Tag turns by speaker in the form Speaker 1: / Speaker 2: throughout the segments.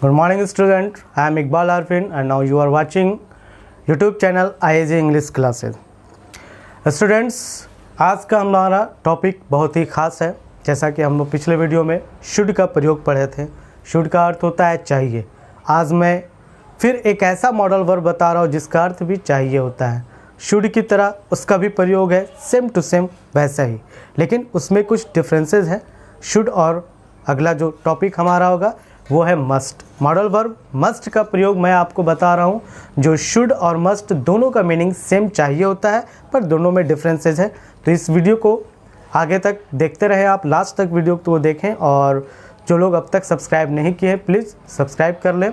Speaker 1: Good morning student, I am Iqbal Arfin and now you are watching YouTube channel IAG English Classes। Students, आज का हमारा topic बहुत ही ख़ास है। जैसा कि हम लोग पिछले वीडियो में शुड का प्रयोग पढ़े थे। शुड का अर्थ होता है चाहिए। आज मैं फिर एक ऐसा मॉडल वर्ब बता रहा हूँ जिसका अर्थ भी चाहिए होता है। शुड की तरह उसका भी प्रयोग है, सेम टू सेम वैसा ही, लेकिन उसमें कुछ डिफरेंसेस हैं। शुड और अगला जो टॉपिक हमारा होगा वो है मस्ट। मॉडल वर्ब मस्ट का प्रयोग मैं आपको बता रहा हूँ। जो शुड और मस्ट दोनों का मीनिंग सेम चाहिए होता है, पर दोनों में डिफरेंसेस है। तो इस वीडियो को आगे तक देखते रहे आप, लास्ट तक वीडियो को देखें। और जो लोग अब तक सब्सक्राइब नहीं किए हैं प्लीज़ सब्सक्राइब कर लें।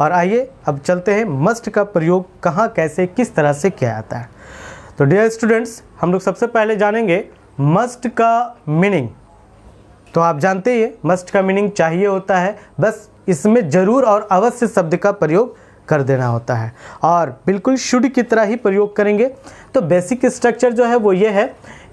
Speaker 1: और आइए अब चलते हैं मस्ट का प्रयोग कहाँ, कैसे, किस तरह से किया जाता है। तो डियर स्टूडेंट्स, हम लोग सबसे पहले जानेंगे मस्ट का मीनिंग। तो आप जानते ही मस्ट का मीनिंग चाहिए होता है, बस इसमें ज़रूर और अवश्य शब्द का प्रयोग कर देना होता है और बिल्कुल शुड की तरह ही प्रयोग करेंगे। तो बेसिक स्ट्रक्चर जो है वो ये है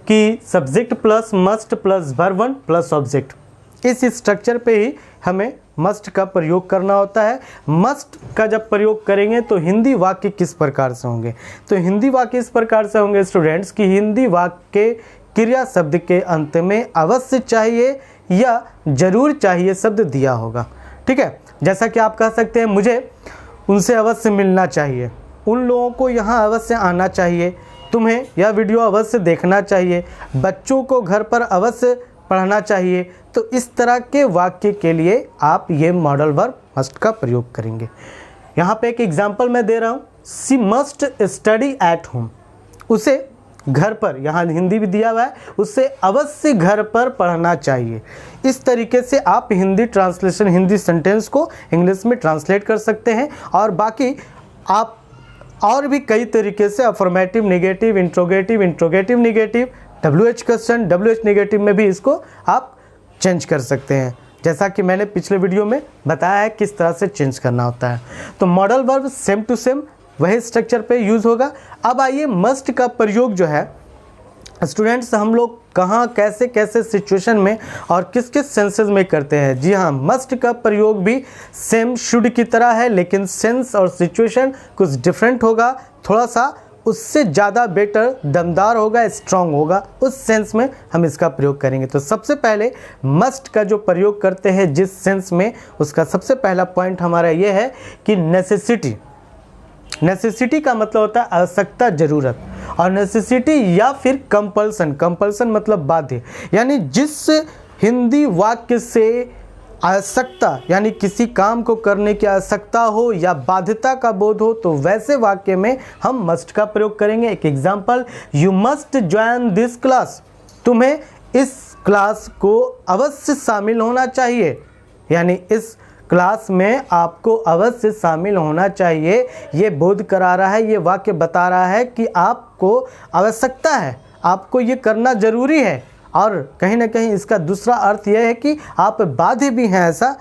Speaker 1: कि subject plus must plus verb one plus object. इस स्ट्रक्चर पे ही हमें मस्ट का प्रयोग करना होता है। मस्ट का जब प्रयोग करेंगे तो हिंदी वाक्य किस प्रकार से होंगे? तो हिंदी वाक्य इस प्रकार से होंगे स्टूडेंट्स कि हिंदी वाक्य क्रिया शब्द के अंत में अवश्य चाहिए या जरूर चाहिए शब्द दिया होगा। ठीक है, जैसा कि आप कह सकते हैं मुझे उनसे अवश्य मिलना चाहिए, उन लोगों को यहाँ अवश्य आना चाहिए, तुम्हें यह वीडियो अवश्य देखना चाहिए, बच्चों को घर पर अवश्य पढ़ना चाहिए। तो इस तरह के वाक्य के लिए आप ये मॉडल वर्ब मस्ट का प्रयोग करेंगे। यहाँ पे एक एग्जाम्पल मैं दे रहा हूँ, सी मस्ट स्टडी एट होम। उसे घर पर, यहाँ हिंदी भी दिया हुआ है, उससे अवश्य घर पर पढ़ना चाहिए। इस तरीके से आप हिंदी ट्रांसलेशन, हिंदी सेंटेंस को इंग्लिश में ट्रांसलेट कर सकते हैं। और बाकी आप और भी कई तरीके से affirmative negative, interrogative, interrogative negative, WH question, WH negative में भी इसको आप चेंज कर सकते हैं, जैसा कि मैंने पिछले वीडियो में बताया है किस तरह से चेंज करना होता है। तो modal verb same to same वही स्ट्रक्चर पे यूज़ होगा। अब आइए मस्ट का प्रयोग जो है स्टूडेंट्स हम लोग कहाँ, कैसे कैसे सिचुएशन में और किस किस सेंसेस में करते हैं। जी हाँ, मस्ट का प्रयोग भी सेम शुड की तरह है, लेकिन सेंस और सिचुएशन कुछ डिफरेंट होगा, थोड़ा सा उससे ज़्यादा बेटर, दमदार होगा, स्ट्रॉन्ग होगा। उस सेंस में हम इसका प्रयोग करेंगे। तो सबसे पहले मस्ट का जो प्रयोग करते हैं जिस सेंस में, उसका सबसे पहला पॉइंट हमारा ये है कि नेसेसिटी। नेसेसिटी का मतलब होता है आवश्यकता, ज़रूरत। और नेसेसिटी या फिर कंपल्सन, कंपल्सन मतलब बाध्य, यानी जिस हिंदी वाक्य से आवश्यकता यानी किसी काम को करने की आवश्यकता हो या बाध्यता का बोध हो, तो वैसे वाक्य में हम मस्ट का प्रयोग करेंगे। एक example, you must join this class. तुम्हें इस क्लास को अवश्य शामिल होना चाहिए, यानी इस क्लास में आपको अवश्य शामिल होना चाहिए। ये बोध करा रहा है, ये वाक्य बता रहा है कि आपको आवश्यकता है, आपको ये करना ज़रूरी है। और कहीं ना कहीं इसका दूसरा अर्थ यह है कि आप बाध्य भी हैं ऐसा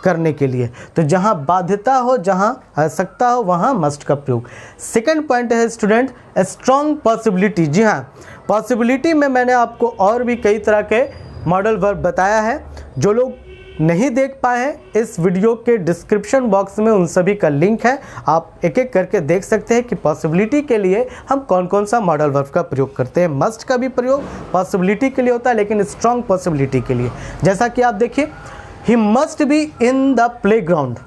Speaker 1: करने के लिए। तो जहाँ बाध्यता हो, जहाँ आवश्यकता हो, वहाँ मस्ट का प्रयोग। सेकंड पॉइंट है स्टूडेंट, स्ट्रॉन्ग पॉसिबिलिटी। जी हाँ, पॉसिबिलिटी में मैंने आपको और भी कई तरह के मॉडल वर्ब बताया है। जो लोग नहीं देख पाए हैं, इस वीडियो के डिस्क्रिप्शन बॉक्स में उन सभी का लिंक है, आप एक एक करके देख सकते हैं कि पॉसिबिलिटी के लिए हम कौन कौन सा मॉडल वर्ब का प्रयोग करते हैं। मस्ट का भी प्रयोग पॉसिबिलिटी के लिए होता है, लेकिन स्ट्रॉन्ग पॉसिबिलिटी के लिए, जैसा कि आप देखिए, he must be in the playground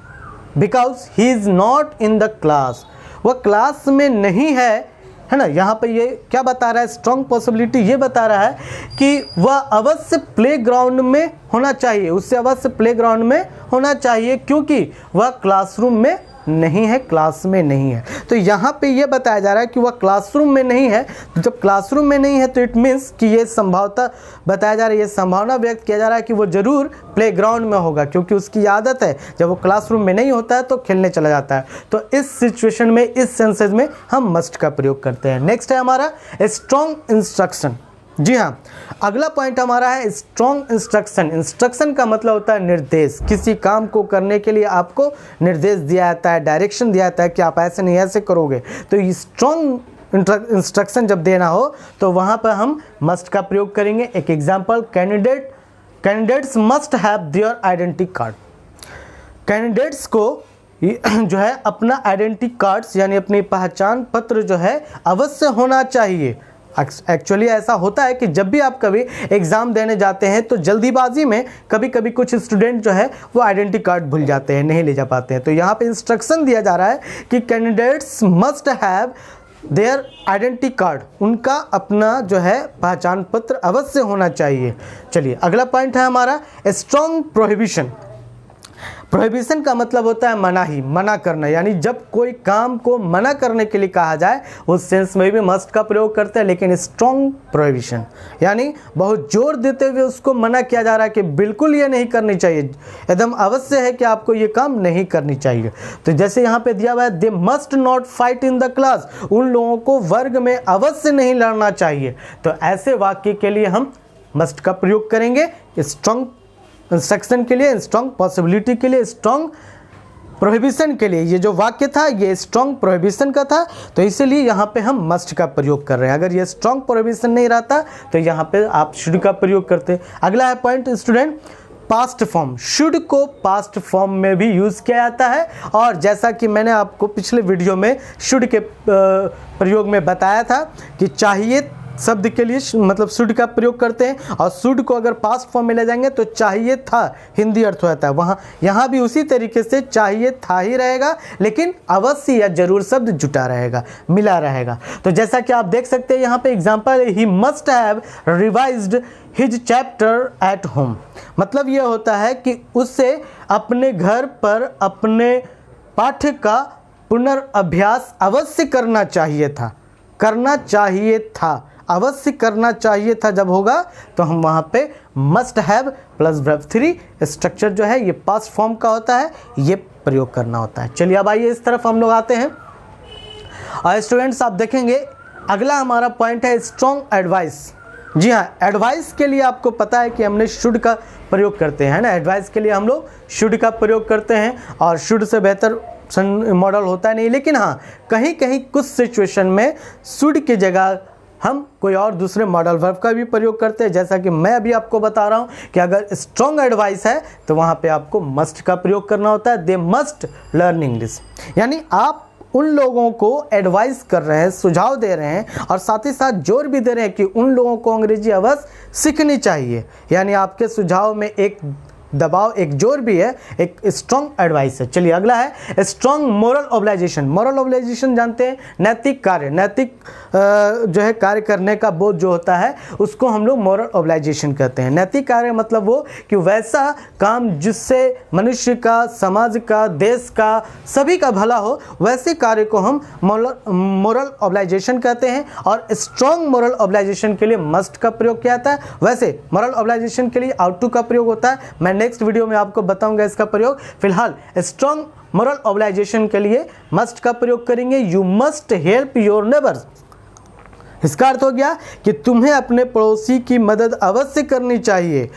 Speaker 1: because he is not in the class. वह क्लास में नहीं है ना। यहाँ पे ये क्या बता रहा है? स्ट्रॉन्ग पॉसिबिलिटी ये बता रहा है कि वह अवश्य प्लेग्राउंड में होना चाहिए, उससे अवश्य प्लेग्राउंड में होना चाहिए, क्योंकि वह क्लासरूम में नहीं है, क्लास में नहीं है। तो यहाँ पे ये बताया जा रहा है कि वह क्लासरूम में नहीं है। तो जब क्लासरूम में नहीं है तो इट मीन्स कि ये संभावना बताया जा रहा है, ये संभावना व्यक्त किया जा रहा है कि वो ज़रूर प्लेग्राउंड में होगा, क्योंकि उसकी आदत है जब वो क्लासरूम में नहीं होता है तो खेलने चला जाता है। तो इस सिचुएशन में, इस सेंसेस में हम मस्ट का प्रयोग करते हैं। नेक्स्ट है हमारा स्ट्रॉन्ग इंस्ट्रक्शन। जी हाँ, अगला पॉइंट हमारा है स्ट्रॉन्ग इंस्ट्रक्शन। इंस्ट्रक्शन का मतलब होता है निर्देश। किसी काम को करने के लिए आपको निर्देश दिया जाता है, डायरेक्शन दिया जाता है कि आप ऐसे नहीं ऐसे करोगे। तो स्ट्रॉन्ग इंस्ट्रक्शन जब देना हो तो वहाँ पर हम मस्ट का प्रयोग करेंगे। एक example, candidates must have their identity card. Candidates को जो है अपना आइडेंटिटी कार्ड्स यानी अपनी पहचान पत्र जो है अवश्य होना चाहिए। एक्चुअली ऐसा होता है कि जब भी आप कभी एग्ज़ाम देने जाते हैं तो जल्दीबाजी में कभी कभी कुछ स्टूडेंट जो है वो आइडेंटिटी कार्ड भूल जाते हैं, नहीं ले जा पाते हैं। तो यहाँ पे इंस्ट्रक्शन दिया जा रहा है कि candidates must have their identity card, उनका अपना जो है पहचान पत्र अवश्य होना चाहिए। चलिए अगला पॉइंट है हमारा स्ट्रॉन्ग प्रोहिबिशन। प्रोहिबिशन का मतलब होता है मनाही, मना करना, यानी जब कोई काम को मना करने के लिए कहा जाए उस सेंस में भी मस्ट का प्रयोग करते हैं। लेकिन स्ट्रॉन्ग प्रोहिबिशन यानी बहुत जोर देते हुए उसको मना किया जा रहा है कि बिल्कुल ये नहीं करनी चाहिए, एकदम अवश्य है कि आपको ये काम नहीं करनी चाहिए। तो जैसे यहाँ पे दिया हुआ है they must not fight in the class, उन लोगों को वर्ग में अवश्य नहीं लड़ना चाहिए। तो ऐसे वाक्य के लिए हम मस्ट का प्रयोग करेंगे स्ट्रॉन्ग इंस्ट्रक्शन के लिए, स्ट्रॉन्ग पॉसिबिलिटी के लिए, स्ट्रॉन्ग प्रोहिबिशन के लिए। ये जो वाक्य था ये स्ट्रॉन्ग प्रोहिबिशन का था, तो इसीलिए यहाँ पे हम मस्ट का प्रयोग कर रहे हैं। अगर ये स्ट्रॉन्ग प्रोहिबिशन नहीं रहता तो यहाँ पे आप शुड का प्रयोग करते। अगला है point student past form. Should को पास्ट फॉर्म में भी यूज़ किया जाता है, और जैसा कि मैंने आपको पिछले वीडियो में शुड के प्रयोग में बताया था कि चाहिए शब्द के लिए मतलब शुड का प्रयोग करते हैं, और शुड को अगर पास्ट फॉर्म में ले जाएंगे तो चाहिए था हिंदी अर्थ हो जाता है। वहाँ यहाँ भी उसी तरीके से चाहिए था ही रहेगा, लेकिन अवश्य या जरूर शब्द जुटा रहेगा, मिला रहेगा। तो जैसा कि आप देख सकते हैं यहाँ पे example, he must have revised his chapter at home. मतलब ये होता है कि उससे अपने घर पर अपने पाठ्य का पुनर्अभ्यास अवश्य करना चाहिए था, करना चाहिए था, अवश्य करना चाहिए था जब होगा तो हम वहाँ पे must have plus verb 3 structure जो है ये पास्ट फॉर्म का होता है, ये प्रयोग करना होता है। चलिए अब आइए इस तरफ हम लोग आते हैं, और स्टूडेंट्स आप देखेंगे अगला हमारा पॉइंट है स्ट्रॉन्ग एडवाइस। जी हाँ, एडवाइस के लिए आपको पता है कि हमने शुड का प्रयोग करते हैं ना, एडवाइस के लिए हम लोग शुड का प्रयोग करते हैं, और शुड से बेहतर मॉडल होता नहीं। लेकिन हाँ, कहीं कहीं कुछ सिचुएशन में शुड की जगह हम कोई और दूसरे मॉडल वर्ब का भी प्रयोग करते हैं। जैसा कि मैं अभी आपको बता रहा हूँ कि अगर स्ट्रॉन्ग एडवाइस है तो वहाँ पे आपको मस्ट का प्रयोग करना होता है, दे मस्ट लर्न इंग्लिश। यानी आप उन लोगों को एडवाइस कर रहे हैं, सुझाव दे रहे हैं, और साथ ही साथ जोर भी दे रहे हैं कि उन लोगों को अंग्रेजी अवश्य सीखनी चाहिए। यानी आपके सुझाव में एक दबाव, एक जोर भी है, एक स्ट्रॉन्ग एडवाइस है। चलिए अगला है स्ट्रॉन्ग मोरल ऑब्लाइजेशन। मोरल ऑब्लाइजेशन जानते हैं, नैतिक कार्य, नैतिक जो है कार्य करने का बोध जो होता है उसको हम लोग मोरल ऑब्लाइजेशन कहते हैं। नैतिक कार्य मतलब वो कि वैसा काम जिससे मनुष्य का, समाज का, देश का, सभी का भला हो, वैसे कार्य को हम मोरल ऑब्लाइजेशन कहते हैं। और स्ट्रॉन्ग मोरल ऑब्लाइजेशन के लिए मस्ट का प्रयोग किया जाता है, वैसे मोरल ऑब्लाइजेशन के लिए आउट टू का प्रयोग होता है। मैं नेक्स्ट वीडियो में आपको बताऊंगा इसका प्रयोग। फिलहाल स्ट्रॉन्ग मोरल ऑब्लाइजेशन के लिए मस्ट का प्रयोग करेंगे, you must help your neighbours. इसका अर्थ हो गया कि तुम्हें अपने पड़ोसी की मदद अवश्य करनी चाहिए।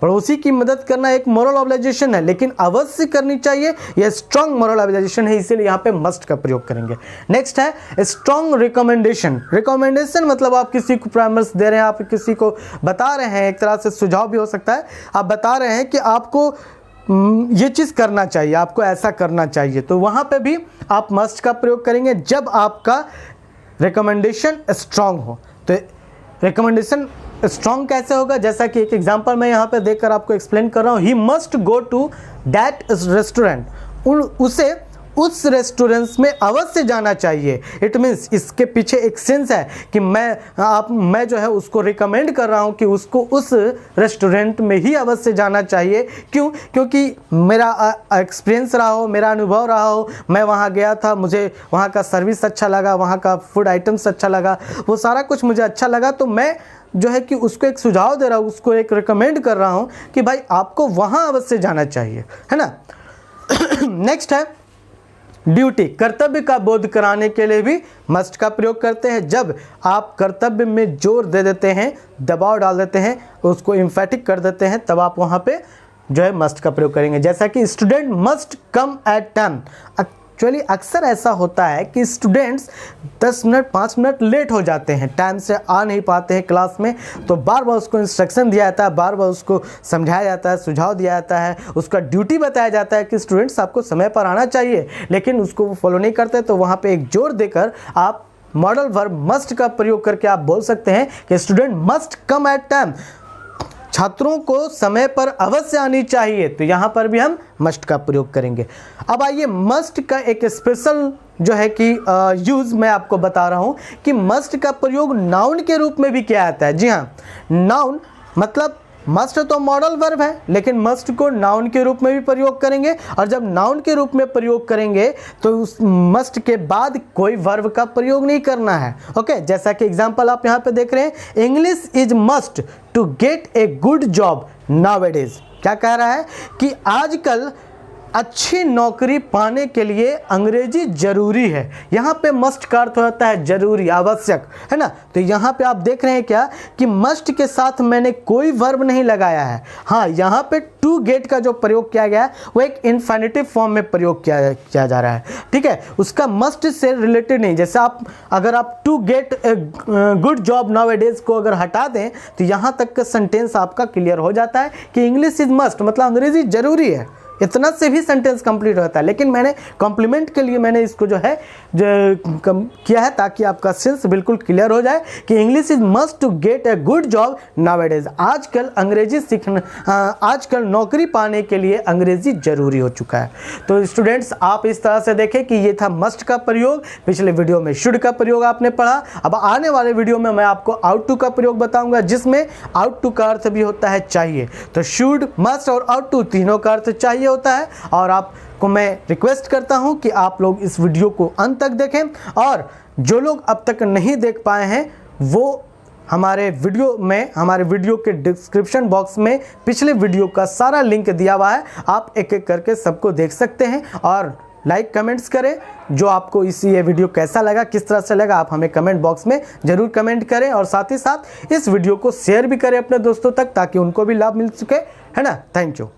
Speaker 1: पड़ोसी की मदद करना एक मोरल ऑब्लाइजेशन है, लेकिन अवश्य करनी चाहिए, यह स्ट्रॉन्ग मोरल ऑब्लाइजेशन है, इसीलिए यहाँ पे मस्ट का प्रयोग करेंगे। नेक्स्ट है स्ट्रॉन्ग रिकमेंडेशन। रिकमेंडेशन मतलब आप किसी को परामर्श दे रहे हैं, आप किसी को बता रहे हैं, एक तरह से सुझाव भी हो सकता है, आप बता रहे हैं कि आपको ये चीज़ करना चाहिए, आपको ऐसा करना चाहिए, तो वहाँ पे भी आप मस्ट का प्रयोग करेंगे जब आपका रिकमेंडेशन स्ट्रॉन्ग हो। तो रिकमेंडेशन स्ट्रॉन्ग कैसे होगा, जैसा कि एक एग्जांपल मैं यहाँ पे देखकर आपको एक्सप्लेन कर रहा हूँ। He must go to that restaurant, उसे उस रेस्टोरेंट में अवश्य जाना चाहिए। इट मीन्स इसके पीछे एक सेंस है कि मैं जो है उसको रिकमेंड कर रहा हूँ कि उसको उस रेस्टोरेंट में ही अवश्य जाना चाहिए। क्यों? क्योंकि मेरा एक्सपीरियंस रहा हो, मेरा अनुभव रहा हो, मैं वहाँ गया था, मुझे वहाँ का सर्विस अच्छा लगा, वहाँ का फूड आइटम्स अच्छा लगा, वो सारा कुछ मुझे अच्छा लगा, तो मैं जो है कि उसको एक सुझाव दे रहा हूँ, उसको एक रिकमेंड कर रहा हूँ कि भाई आपको वहाँ अवश्य जाना चाहिए, है ना। नेक्स्ट है ड्यूटी। कर्तव्य का बोध कराने के लिए भी मस्ट का प्रयोग करते हैं। जब आप कर्तव्य में जोर दे देते हैं, दबाव डाल देते हैं, उसको एम्फैटिक कर देते हैं, तब आप वहाँ पे जो है मस्ट का प्रयोग करेंगे। जैसा कि student must come at 10, actually अक्सर ऐसा होता है कि स्टूडेंट्स 10 मिनट 5 मिनट लेट हो जाते हैं, टाइम से आ नहीं पाते हैं क्लास में, तो बार बार उसको इंस्ट्रक्शन दिया जाता है, बार बार उसको समझाया जाता है, सुझाव दिया जाता है, उसका ड्यूटी बताया जाता है कि स्टूडेंट्स आपको समय पर आना चाहिए, लेकिन उसको वो फॉलो नहीं करते। तो वहाँ पे एक जोर देकर आप मॉडल वर्ब मस्ट का प्रयोग करके आप बोल सकते हैं कि student must come at time, छात्रों को समय पर अवश्य आनी चाहिए। तो यहाँ पर भी हम मस्ट का प्रयोग करेंगे। अब आइए मस्ट का एक स्पेशल जो है कि यूज़ मैं आपको बता रहा हूँ कि मस्ट का प्रयोग नाउन के रूप में भी किया जाता है। जी हाँ, नाउन मतलब मस्ट तो मॉडल वर्ब है, लेकिन मस्ट को नाउन के रूप में भी प्रयोग करेंगे, और जब नाउन के रूप में प्रयोग करेंगे तो उस मस्ट के बाद कोई वर्ब का प्रयोग नहीं करना है। ओके, जैसा कि एग्जांपल आप यहाँ पे देख रहे हैं, English is must to get a good job nowadays. क्या कह रहा है कि आजकल अच्छी नौकरी पाने के लिए अंग्रेजी जरूरी है। यहाँ पे मस्ट का अर्थ होता है जरूरी, आवश्यक, है ना। तो यहाँ पे आप देख रहे हैं क्या कि मस्ट के साथ मैंने कोई वर्ब नहीं लगाया है। हाँ, यहाँ पे टू गेट का जो प्रयोग किया गया है वो एक इन्फिनिटिव फॉर्म में प्रयोग किया जा रहा है, ठीक है। उसका मस्ट से रिलेटेड नहीं। जैसे अगर आप to get good job nowadays को अगर हटा दें तो यहाँ तक का सेंटेंस आपका क्लियर हो जाता है कि इंग्लिश इज मस्ट मतलब अंग्रेजी जरूरी है। इतना से भी सेंटेंस कंप्लीट होता है, लेकिन मैंने कॉम्प्लीमेंट के लिए मैंने इसको जो है किया है ताकि आपका सेंस बिल्कुल क्लियर हो जाए कि English is must to get a good job nowadays. आजकल अंग्रेजी आजकल नौकरी पाने के लिए अंग्रेजी जरूरी हो चुका है। तो स्टूडेंट्स, आप इस तरह से देखें कि ये था मस्ट का प्रयोग, पिछले वीडियो में शुड का प्रयोग आपने पढ़ा। अब आने वाले वीडियो में मैं आपको आउट टू का प्रयोग बताऊंगा, जिसमें आउट टू का अर्थ भी होता है चाहिए। तो शुड, मस्ट और आउट टू तीनों का अर्थ चाहिए होता है। और आपको मैं रिक्वेस्ट करता हूं कि आप लोग इस वीडियो को अंत तक देखें, और जो लोग अब तक नहीं देख पाए हैं वो हमारे वीडियो के डिस्क्रिप्शन बॉक्स में पिछले वीडियो का सारा लिंक दिया हुआ है, आप एक एक करके सबको देख सकते हैं। और लाइक कमेंट्स करें, जो आपको ये वीडियो कैसा लगा, किस तरह से लगा, आप हमें कमेंट बॉक्स में ज़रूर कमेंट करें। और साथ ही साथ इस वीडियो को शेयर भी करें अपने दोस्तों तक, ताकि उनको भी लाभ मिल सके, है ना। Thank you.